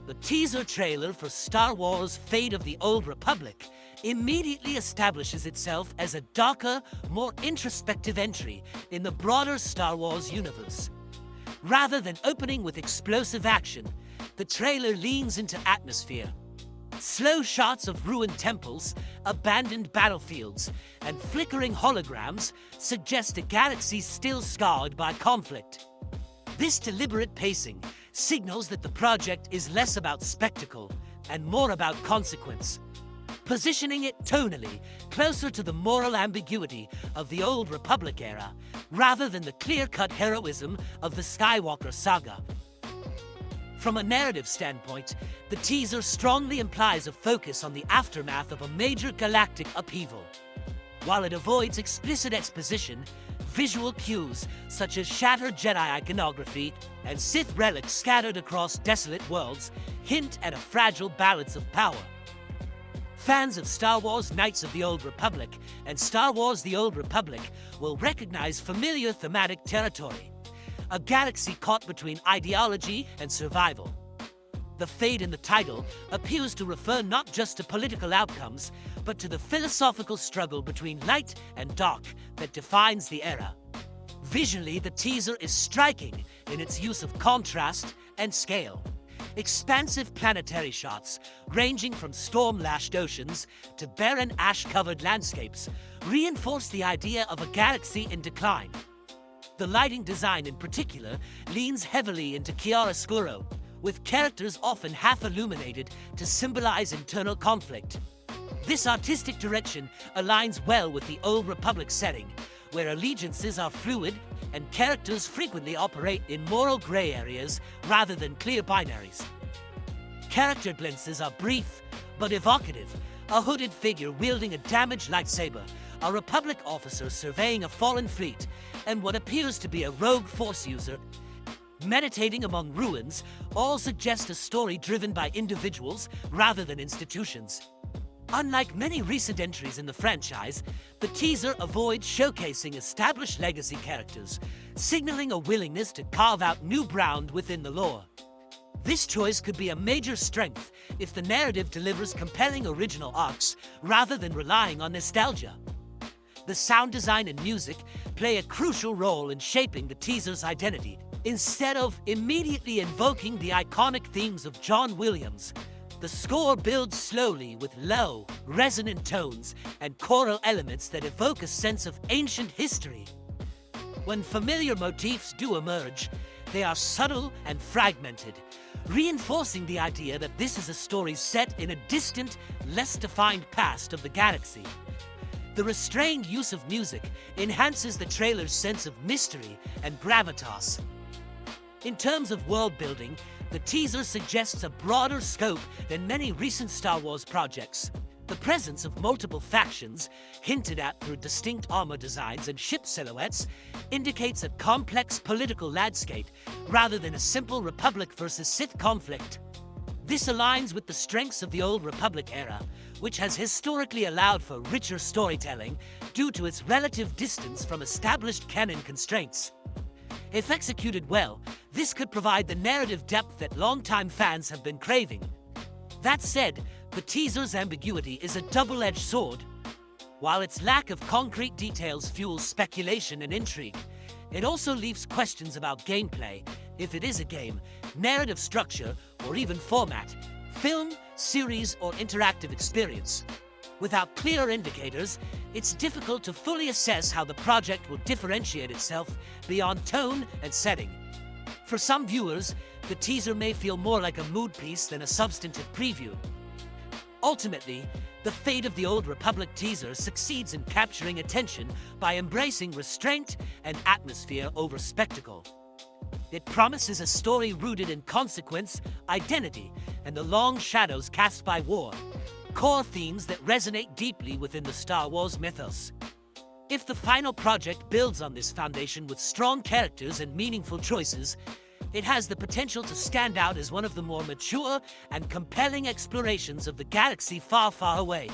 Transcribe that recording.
The teaser trailer for Star Wars: Fate of the Old Republic immediately establishes itself as a darker, more introspective entry in the broader Star Wars universe. Rather than opening with explosive action, the trailer leans into atmosphere. Slow shots of ruined temples, abandoned battlefields, and flickering holograms suggest a galaxy still scarred by conflict. This deliberate pacing signals that the project is less about spectacle and more about consequence, positioning it tonally closer to the moral ambiguity of the Old Republic era, rather than the clear-cut heroism of the Skywalker saga. From a narrative standpoint, the teaser strongly implies a focus on the aftermath of a major galactic upheaval. While it avoids explicit exposition, visual cues such as shattered Jedi iconography and Sith relics scattered across desolate worlds hint at a fragile balance of power. Fans of Star Wars: Knights of the Old Republic and Star Wars: The Old Republic will recognize familiar thematic territory, a galaxy caught between ideology and survival. The fate in the title appears to refer not just to political outcomes, but to the philosophical struggle between light and dark that defines the era. Visually, the teaser is striking in its use of contrast and scale. Expansive planetary shots, ranging from storm-lashed oceans to barren ash-covered landscapes, reinforce the idea of a galaxy in decline. The lighting design in particular leans heavily into chiaroscuro, with characters often half-illuminated to symbolize internal conflict. This artistic direction aligns well with the Old Republic setting, where allegiances are fluid and characters frequently operate in moral gray areas rather than clear binaries. Character glimpses are brief but evocative: a hooded figure wielding a damaged lightsaber, a Republic officer surveying a fallen fleet, and what appears to be a rogue Force user meditating among ruins, all suggest a story driven by individuals rather than institutions. Unlike many recent entries in the franchise, the teaser avoids showcasing established legacy characters, signaling a willingness to carve out new ground within the lore. This choice could be a major strength if the narrative delivers compelling original arcs rather than relying on nostalgia. The sound design and music play a crucial role in shaping the teaser's identity. Instead of immediately invoking the iconic themes of John Williams, the score builds slowly with low, resonant tones and choral elements that evoke a sense of ancient history. When familiar motifs do emerge, they are subtle and fragmented, reinforcing the idea that this is a story set in a distant, less defined past of the galaxy. The restrained use of music enhances the trailer's sense of mystery and gravitas. In terms of world building, the teaser suggests a broader scope than many recent Star Wars projects. The presence of multiple factions, hinted at through distinct armor designs and ship silhouettes, indicates a complex political landscape rather than a simple Republic versus Sith conflict. This aligns with the strengths of the Old Republic era, which has historically allowed for richer storytelling due to its relative distance from established canon constraints. If executed well, this could provide the narrative depth that longtime fans have been craving. That said, the teaser's ambiguity is a double-edged sword. While its lack of concrete details fuels speculation and intrigue, it also leaves questions about gameplay, if it is a game, narrative structure, or even format, film, series, or interactive experience. Without clear indicators, it's difficult to fully assess how the project will differentiate itself beyond tone and setting. For some viewers, the teaser may feel more like a mood piece than a substantive preview. Ultimately, the Fate of the Old Republic teaser succeeds in capturing attention by embracing restraint and atmosphere over spectacle. It promises a story rooted in consequence, identity, and the long shadows cast by war, core themes that resonate deeply within the Star Wars mythos. If the final project builds on this foundation with strong characters and meaningful choices, it has the potential to stand out as one of the more mature and compelling explorations of the galaxy far, far away.